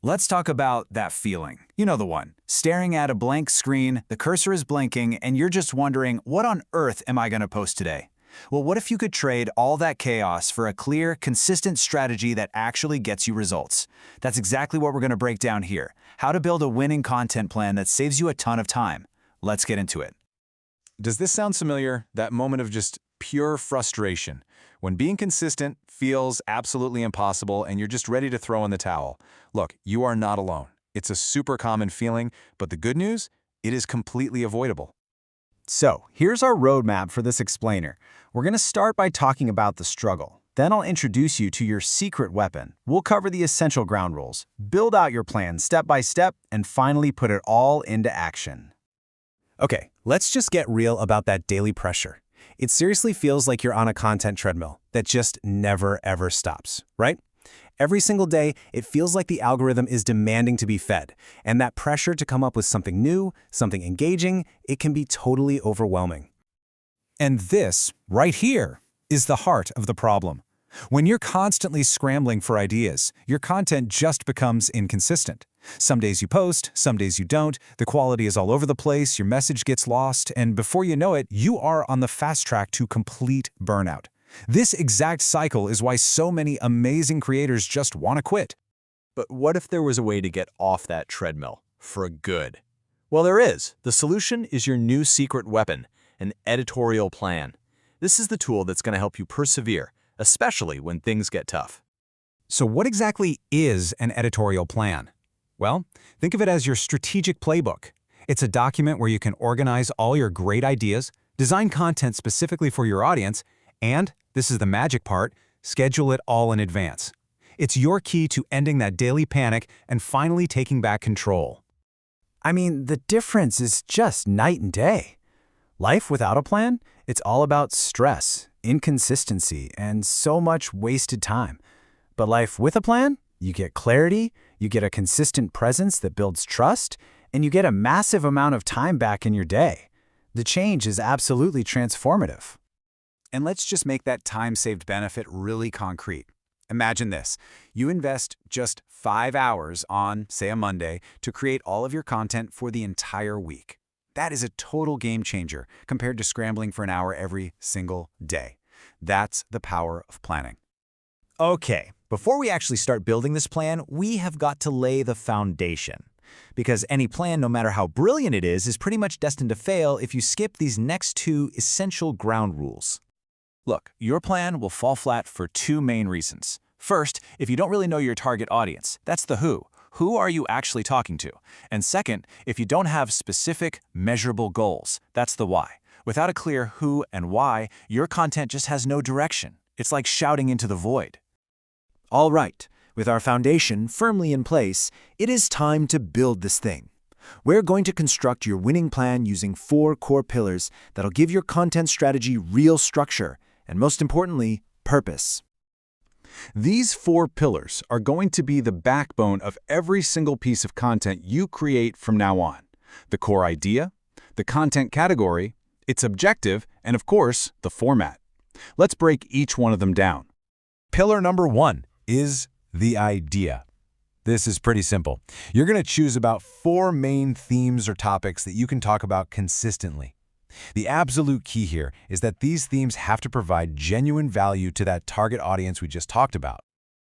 Let's talk about that feeling. You know the one. Staring at a blank screen, the cursor is blinking, and you're just wondering, what on earth am I going to post today? Well, what if you could trade all that chaos for a clear, consistent strategy that actually gets you results? That's exactly what we're going to break down here. How to build a winning content plan that saves you a ton of time. Let's get into it. Does this sound familiar? That moment of just pure frustration, when being consistent feels absolutely impossible and you're just ready to throw in the towel. Look, you are not alone. It's a super common feeling, but the good news, it is completely avoidable. So, here's our roadmap for this explainer. We're going to start by talking about the struggle. Then I'll introduce you to your secret weapon. We'll cover the essential ground rules, build out your plan step by step, and finally put it all into action. Okay, let's just get real about that daily pressure. It seriously feels like you're on a content treadmill that just never ever stops, right? Every single day, it feels like the algorithm is demanding to be fed, and that pressure to come up with something new, something engaging, it can be totally overwhelming. And this, right here, is the heart of the problem. When you're constantly scrambling for ideas, your content just becomes inconsistent. Some days you post, some days you don't, the quality is all over the place, your message gets lost, and before you know it, you are on the fast track to complete burnout. This exact cycle is why so many amazing creators just want to quit. But what if there was a way to get off that treadmill for good? Well, there is. The solution is your new secret weapon, an editorial plan. This is the tool that's going to help you persevere, especially when things get tough. So what exactly is an editorial plan? Well, think of it as your strategic playbook. It's a document where you can organize all your great ideas, design content specifically for your audience, and, this is the magic part, schedule it all in advance. It's your key to ending that daily panic and finally taking back control. I mean, the difference is just night and day. Life without a plan, it's all about stress, inconsistency, and so much wasted time. But life with a plan, you get clarity, you get a consistent presence that builds trust, and you get a massive amount of time back in your day. The change is absolutely transformative. And let's just make that time-saved benefit really concrete. Imagine this. You invest just 5 hours on, say, a Monday to create all of your content for the entire week. That is a total game changer compared to scrambling for an hour every single day. That's the power of planning. Okay, before we actually start building this plan, we have got to lay the foundation. Because any plan, no matter how brilliant it is pretty much destined to fail if you skip these next two essential ground rules. Look, your plan will fall flat for two main reasons. First, if you don't really know your target audience, that's the who. Who are you actually talking to? And second, if you don't have specific, measurable goals, that's the why. Without a clear who and why, your content just has no direction. It's like shouting into the void. All right, with our foundation firmly in place, it is time to build this thing. We're going to construct your winning plan using 4 core pillars that'll give your content strategy real structure, and most importantly, purpose. These 4 pillars are going to be the backbone of every single piece of content you create from now on. The core idea, the content category, its objective, and of course, the format. Let's break each one of them down. Pillar number 1 is the idea. This is pretty simple. You're going to choose about 4 main themes or topics that you can talk about consistently. The absolute key here is that these themes have to provide genuine value to that target audience we just talked about.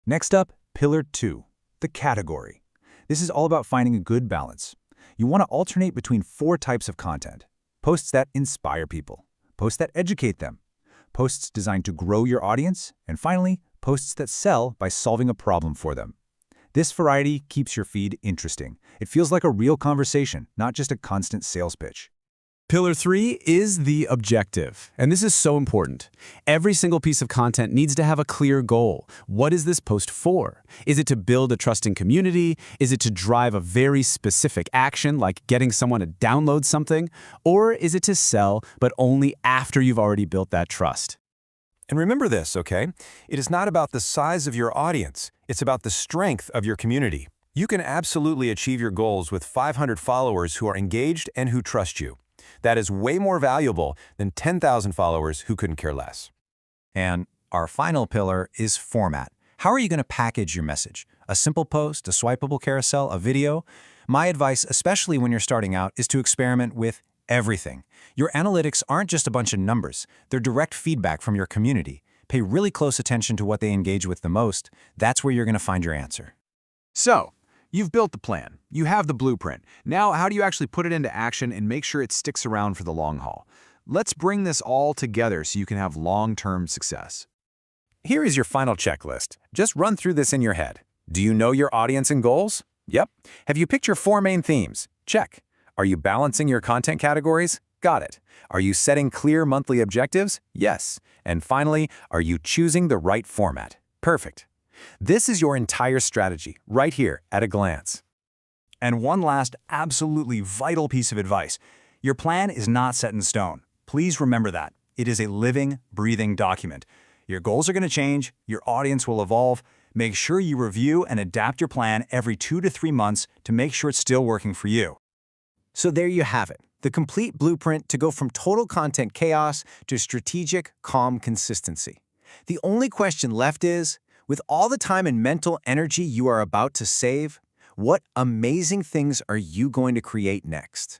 Next up, Pillar 2, the category. This is all about finding a good balance. You want to alternate between 4 types of content. Posts that inspire people, posts that educate them, posts designed to grow your audience, and finally, posts that sell by solving a problem for them. This variety keeps your feed interesting. It feels like a real conversation, not just a constant sales pitch. Pillar 3 is the objective, and this is so important. Every single piece of content needs to have a clear goal. What is this post for? Is it to build a trusting community? Is it to drive a very specific action, like getting someone to download something? Or is it to sell, but only after you've already built that trust? And remember this, okay? It is not about the size of your audience. It's about the strength of your community. You can absolutely achieve your goals with 500 followers who are engaged and who trust you. That is way more valuable than 10,000 followers who couldn't care less. And our final pillar is format. How are you going to package your message? A simple post, a swipeable carousel, a video? My advice, especially when you're starting out, is to experiment with everything. Your analytics aren't just a bunch of numbers. They're direct feedback from your community. Pay really close attention to what they engage with the most. That's where you're going to find your answer. So, you've built the plan. You have the blueprint. Now, how do you actually put it into action and make sure it sticks around for the long haul? Let's bring this all together so you can have long-term success. Here is your final checklist. Just run through this in your head. Do you know your audience and goals? Yep. Have you picked your 4 main themes? Check. Are you balancing your content categories? Got it. Are you setting clear monthly objectives? Yes. And finally, are you choosing the right format? Perfect. This is your entire strategy, right here, at a glance. And one last absolutely vital piece of advice. Your plan is not set in stone. Please remember that. It is a living, breathing document. Your goals are going to change, your audience will evolve. Make sure you review and adapt your plan every 2 to 3 months to make sure it's still working for you. So there you have it, the complete blueprint to go from total content chaos to strategic, calm consistency. The only question left is, with all the time and mental energy you are about to save, what amazing things are you going to create next?